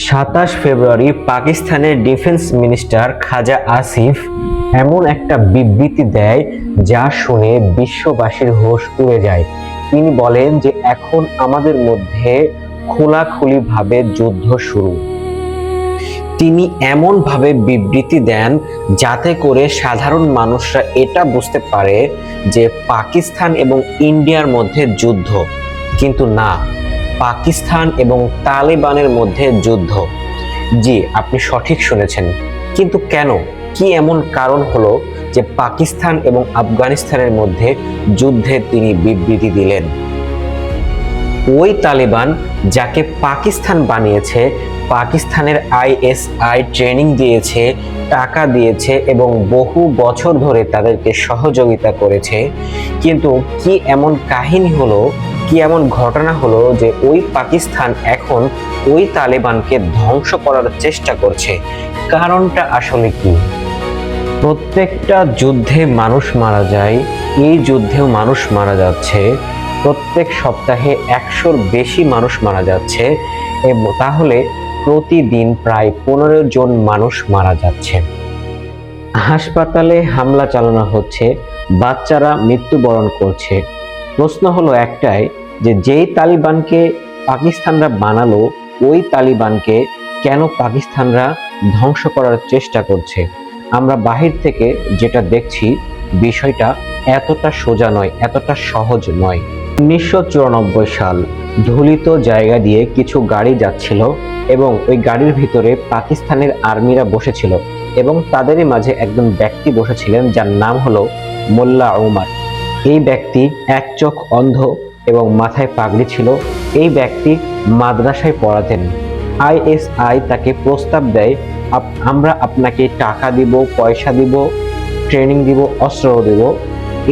27 ফেব্রুয়ারি পাকিস্তানের defence minister খাজা আসিফ এমন একটা বিবৃতি দেয় যা শুনে বিশ্ববাসীর হোশ উড়ে যায়। তিনি বলেন যে এখন আমাদের মধ্যে খোলাখুলিভাবে যুদ্ধ শুরু। তিনি এমনভাবে বিবৃতি দেন যাতে করে সাধারণ মানুষরা এটা বুঝতে পারে যে পাকিস্তান এবং ইন্ডিয়ার মধ্যে যুদ্ধ, কিন্তু না, পাকিস্তান এবং তালেবানের মধ্যে যুদ্ধ। জি, আপনি সঠিক শুনেছেন। কিন্তু কেন, কি এমন কারণ হলো যে পাকিস্তান এবং আফগানিস্তানের মধ্যে যুদ্ধের তিনি বিবৃতি দিলেন? ওই তালেবান যাকে পাকিস্তান বানিয়েছে, পাকিস্তানের আইএসআই ট্রেনিং দিয়েছে, টাকা দিয়েছে এবং বহু বছর ধরে তাদেরকে সহযোগিতা করেছে, কিন্তু কি এমন কাহিনী হলো, কি এমন ঘটনা হলো যে ওই পাকিস্তান এখন ওই তালেবানকে ধ্বংস করার চেষ্টা করছে? কারণটা আসলে কি? প্রত্যেকটা যুদ্ধে মানুষ মারা যায়, এই যুদ্ধেও মানুষ মারা যাচ্ছে। প্রত্যেক সপ্তাহে 100-র বেশি মানুষ মারা যাচ্ছে, এবং তাহলে প্রতিদিন প্রায় 15 জন মানুষ মারা যাচ্ছে। হাসপাতালে হামলা চালানো হচ্ছে, বাচ্চারা মৃত্যুবরণ করছে। প্রশ্ন হলো একটাই, যে যেই তালিবানকে পাকিস্তানরা বানালো, ওই তালিবানকে কেন পাকিস্তানরা ধ্বংস করার চেষ্টা করছে? আমরা বাহির থেকে যেটা দেখছি, বিষয়টা এতটা সোজা নয়, এতটা সহজ নয়। 1994 সাল, ধুলিত জায়গা দিয়ে কিছু গাড়ি যাচ্ছিল এবং ওই গাড়ির ভিতরে পাকিস্তানের আর্মিরা বসেছিল এবং তাদেরই মাঝে একজন ব্যক্তি বসেছিলেন যার নাম হলো মোল্লা ওমর। এই ব্যক্তি এক চোখ অন্ধ এবং মাথায় পাগড়ি ছিল। এই ব্যক্তি মাদ্রাসায় পড়াতেন। আইএসআই তাকে প্রস্তাব দেয়, আমরা আপনাকে টাকা দিব, পয়সা দিব, ট্রেনিং দিব, অস্ত্র দিব,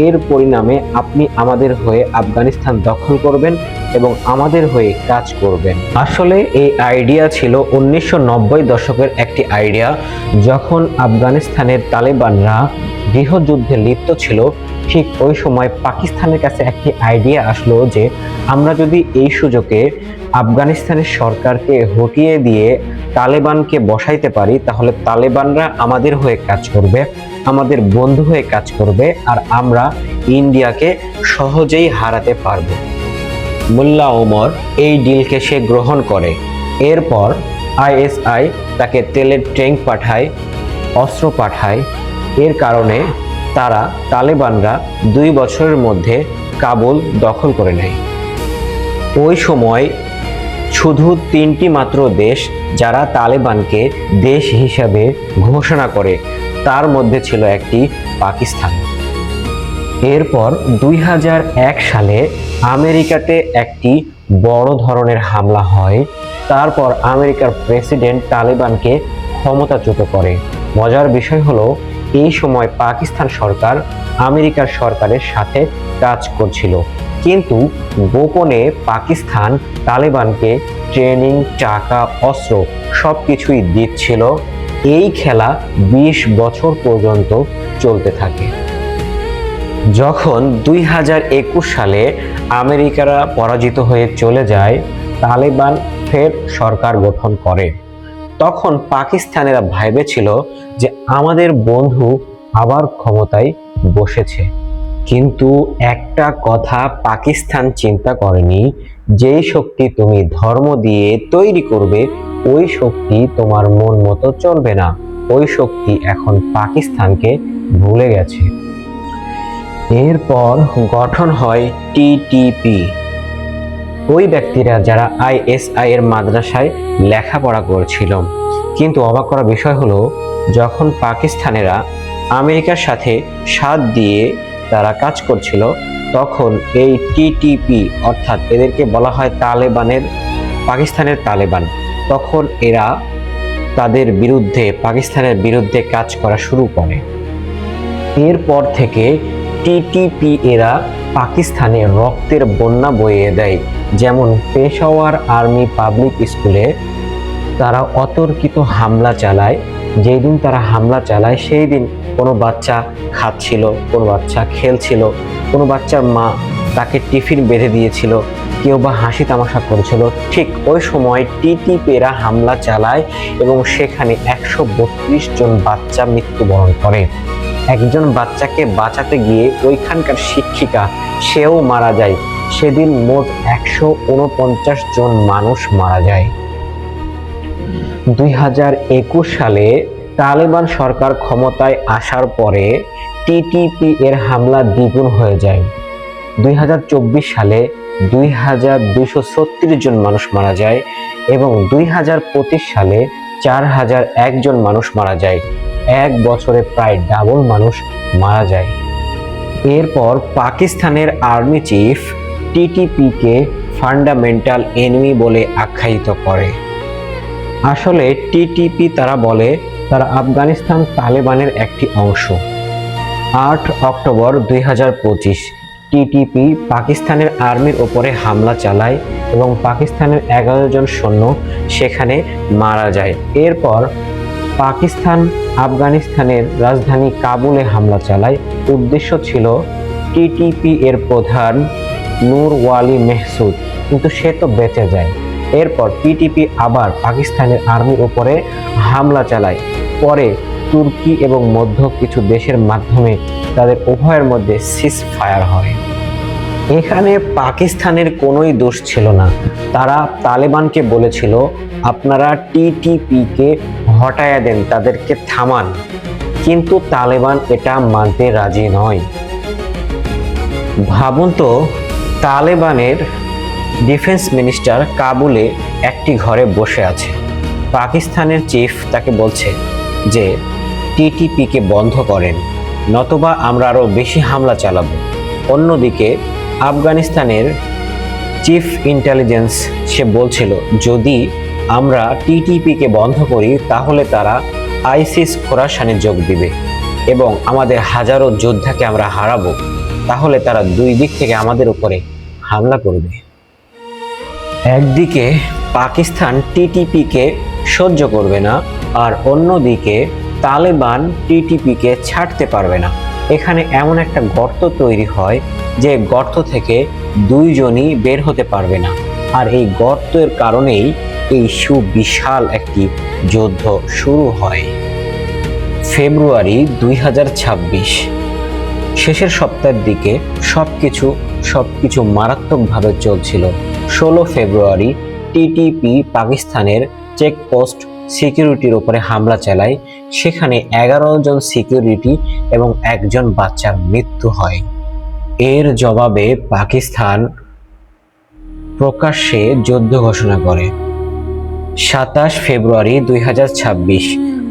এর পরিণামে আপনি আমাদের হয়ে আফগানিস্তান দখল করবেন এবং আমাদের হয়ে কাজ করবেন। আসলে এই আইডিয়া ছিল 1990 দশকের একটি আইডিয়া। যখন আফগানিস্তানের তালেবানরা গৃহযুদ্ধে লিপ্ত ছিল, ঠিক ওই সময় পাকিস্তানের কাছে একটি আইডিয়া আসলো যে আমরা যদি এই সুযোগে আফগানিস্তানের সরকারকে হটিয়ে দিয়ে তালেবানকে বসাইতে পারি, তাহলে তালেবানরা আমাদের হয়ে কাজ করবে, আমাদের বন্ধু হয়ে কাজ করবে, আর আমরা ইন্ডিয়াকে সহজেই হারাতে পারব। মোল্লা ওমর এই ডিলকে সে গ্রহণ করে। এরপর আইএসআই তাকে তেলের ট্যাঙ্ক পাঠায়, অস্ত্র পাঠায়। এর কারণে তারা তালেবানরা 2 বছরের মধ্যে কাবুল দখল করে নেয়। ওই সময় শুধু 3টি মাত্র দেশ যারা তালেবানকে দেশ হিসাবে ঘোষণা করে, তার মধ্যে ছিল একটি পাকিস্তান। এরপর 2001 সালে আমেরিকাতে একটি বড় ধরনের হামলা হয়। তারপর আমেরিকার প্রেসিডেন্ট তালেবানকে ক্ষমতাচ্যুত করে। মজার বিষয় হলো, এই সময় পাকিস্তান সরকার আমেরিকার সরকারের সাথে কাজ করছিল, কিন্তু গোপনে পাকিস্তান তালেবানকে ট্রেনিং, টাকা, অস্ত্র সবকিছুই দিচ্ছিল। এই খেলা 20 বছর পর্যন্ত চলতে থাকে। যখন 2021 সালে আমেরিকারা পরাজিত হয়ে চলে যায়, তালেবান ফের সরকার গঠন করে, তখন পাকিস্তানেরা ভেবেছিল যে আমাদের বন্ধু আবার ক্ষমতায় বসেছে। কিন্তু একটা কথা পাকিস্তান চিন্তা করেনি, যেই শক্তি তুমি ধর্ম দিয়ে তৈরি করবে, ওই শক্তি তোমার মন মতো চলবে না। ওই শক্তি এখন পাকিস্তানকে ভুলে গেছে। এরপর গঠন হয় টিটিপি। ওই ব্যক্তিরা যারা আইএসআই এর মাদ্রাসায় লেখাপড়া করছিল। কিন্তু অবাক করা বিষয় হলো, যখন পাকিস্তানেরা আমেরিকার সাথে সাথ দিয়ে তারা কাজ করছিল, তখন এই টিটিপি, অর্থাৎ এদেরকে বলা হয় পাকিস্তানের তালেবান, তখন এরা তাদের বিরুদ্ধে, পাকিস্তানের বিরুদ্ধে কাজ করা শুরু করে। এরপর থেকে টিটিপি এরা পাকিস্তানে রক্তের বন্যা বইয়ে দেয়। যেমন পেশাওয়ার আর্মি পাবলিক স্কুলে তারা অতর্কিত হামলা চালায়। যেই দিন তারা হামলা চালায়, সেই দিন কোনো বাচ্চা খাচ্ছিল, কোনো বাচ্চা খেলছিল, কোনো বাচ্চার মা তাকে টিফিন বেঁধে দিয়েছিল, কেউ বা হাসি তামাশা করেছিল। ঠিক ওই সময় টিটিপিরা হামলা চালায় এবং সেখানে 132 জন বাচ্চা মৃত্যুবরণ করে। একজন বাচ্চাকে বাঁচাতে গিয়ে ওইখানকার শিক্ষিকা সেও মারা যায়। সেদিন মোট 149 জন মানুষ মারা যায়। 2021 সালে তালেবান সরকার ক্ষমতায় আসার পরে টিটিপি এর হামলা দ্বিগুণ হয়ে যায়। 2024 সালে 2236 জন মানুষ মারা যায় এবং 2025 সালে 4001 জন মানুষ মারা যায়। এক বছরে প্রায় ডাবল মানুষ মারা যায়। এরপর পাকিস্তানের আর্মি চিফ টিটিপিকে ফান্ডামেন্টাল এনিমি বলে আখ্যায়িত করে। আসলে টিটিপি তারা বলে তারা আফগানিস্তান তালেবানের একটি অংশ। 8 অক্টোবর 2025 টিটিপি পাকিস্তানের আর্মির ওপরে হামলা চালায় এবং পাকিস্তানের 11 জন সৈন্য সেখানে মারা যায়। এরপর পাকিস্তান আফগানিস্তানের রাজধানী কাবুলে হামলা চালায়। উদ্দেশ্য ছিল টিটিপি এর প্রধান নূর ওয়ালি মেহসুদ, কিন্তু সে তো বেঁচে যায়। এরপর টিটিপি আবার পাকিস্তানের আর্মির উপরে হামলা চালায়। পরে তুর্কি এবং মধ্য কিছু দেশের মাধ্যমে তাদের উভয়ের মধ্যে সিজ ফায়ার হয়। এখানে পাকিস্তানের কোনোই দোষ ছিল না। তারা তালেবানকে বলেছিল আপনারা টিটিপিকে হটায়া দেন, তাদেরকে থামান, কিন্তু তালেবান এটা মানতে রাজি নয়। ভাবুন তো, তালেবানের ডিফেন্স মিনিস্টার কাবুলে একটি ঘরে বসে আছে। পাকিস্তানের চিফ তাকে বলছে যে টিটিপিকে বন্ধ করেন, নতবা আমরা আরো বেশি হামলা চালাবো। অন্যদিকে আফগানিস্তানের চিফ ইন্টেলিজেন্স সে বলছিল যদি আমরা টিটিপিকে বন্ধ করি তাহলে তারা আইসিস খোরাসানে যোগ দিবে এবং আমাদের হাজারো যোদ্ধাকে আমরা হারাবো। তাহলে তারা দুই দিক থেকে আমাদের উপরে হামলা করবে। একদিকে পাকিস্তান টিটিপিকে সহ্য করবে না, আর অন্যদিকে তালেবান টিটিপিকে ছাড়তে পারবে না। এখানে এমন একটা গর্ত তৈরি হয় যে গর্ত থেকে দুইজনই বের হতে পারবে না, আর এই গর্তের কারণেই এই সুবিশাল একটি যুদ্ধ শুরু হয়। ফেব্রুয়ারি 2026 শেষের সপ্তাহের দিকে সবকিছু মারাত্মকভাবে চলছিল। 16 ফেব্রুয়ারি টিটিপি পাকিস্তানের চেকপোস্ট সিকিউরিটির উপরে হামলা চালায়। সেখানে 11 জন সিকিউরিটি এবং একজন বাচ্চার মৃত্যু হয়। এর জবাবে পাকিস্তান প্রকাশ্যে যুদ্ধ ঘোষণা করে। 27 ফেব্রুয়ারি 2026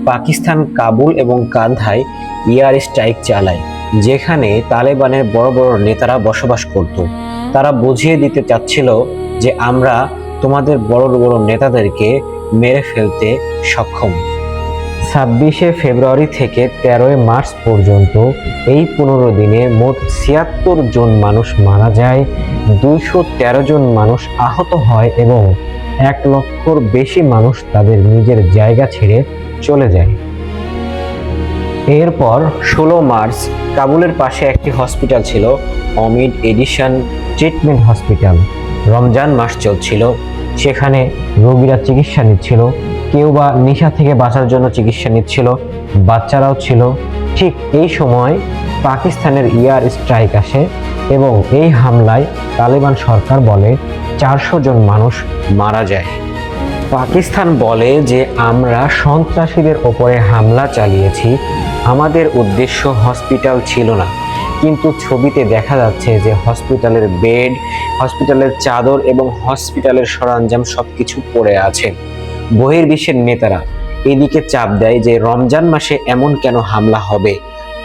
পাকিস্তান কাবুল এবং কান্ধায় এয়ার স্ট্রাইক চালায়, যেখানে তালেবানের বড় বড় নেতারা বসবাস করত। তারা বুঝিয়ে দিতে চাচ্ছিল যে আমরা তোমাদের বড় বড় নেতাদেরকে মেরে ফেলতে সক্ষম। 26 ফেব্রুয়ারি থেকে 13 মার্চ পর্যন্ত এই 15 দিনে মোট 76 জন মানুষ মারা যায়, 213 জন মানুষ আহত হয় এবং 1 লক্ষর বেশি মানুষ তাদের নিজের জায়গা ছেড়ে চলে যায়। এরপর 16 মার্চ কাবুলের পাশে একটি হসপিটাল ছিল, অমিড এডিশন ট্রিটমেন্ট হসপিটাল। রমজান মাস চলছিল, সেখানে রোগীরা চিকিৎসা নিচ্ছিল, কেউ বা নেশা থেকে বাঁচার জন্য চিকিৎসা নিচ্ছিল, বাচ্চারাও ছিল। ঠিক এই সময় পাকিস্তানের এয়ার স্ট্রাইক আসে এবং এই হামলায় তালেবান সরকার বলে 400 জন মানুষ মারা যায়। পাকিস্তান বলে যে আমরা সন্ত্রাসীদের ওপরে হামলা চালিয়েছি, আমাদের উদ্দেশ্য হসপিটাল ছিল না। কিন্তু ছবিতে দেখা যাচ্ছে যে হসপিটালের বেড, হসপিটালের চাদর এবং হসপিটালের সরঞ্জাম সবকিছু পড়ে আছে। বহির্বিশ্বের নেতারা এদিকে চাপ দেয় যে রমজান মাসে এমন কেন হামলা হবে।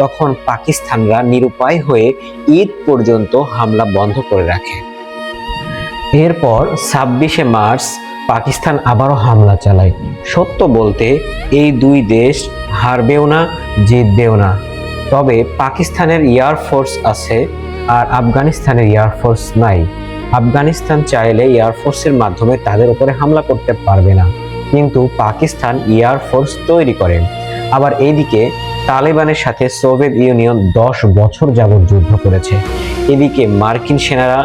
তখন পাকিস্তানরা নিরুপায় হয়ে ঈদ পর্যন্ত হামলা বন্ধ করে রাখে। এরপর 26 মার্চ পাকিস্তান আবারও হামলা চালায়। সত্য বলতে এই দুই দেশ হারবেও না, জিতবেও না। তবে পাকিস্তানের এয়ারফোর্স আছে আর আফগানিস্তানের এয়ারফোর্স নাই। আফগানিস্তান চাইলে এয়ারফোর্সের মাধ্যমে তাদের উপরে হামলা করতে পারবে না, কিন্তু পাকিস্তান এয়ারফোর্স তৈরি করে। আবার এইদিকে তালেবানের সাথে সোভিয়েত ইউনিয়ন 10 বছর যাবৎ যুদ্ধ করেছে। এদিকে মার্কিন সেনারা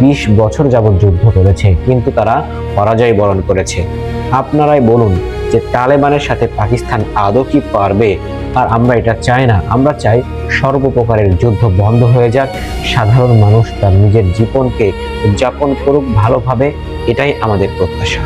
20 বছর যাবৎ যুদ্ধ করেছে, কিন্তু তারা পরাজয় বরণ করেছে। আপনারাই বলুন যে তালেবানের সাথে পাকিস্তান আদৌ কি পারবে? আর আমরা এটা চাই না। আমরা চাই সর্বপ্রকারের যুদ্ধ বন্ধ হয়ে যাক, সাধারণ মানুষ তার নিজের জীবনকে উদযাপন করুক ভালোভাবে। এটাই আমাদের প্রত্যাশা।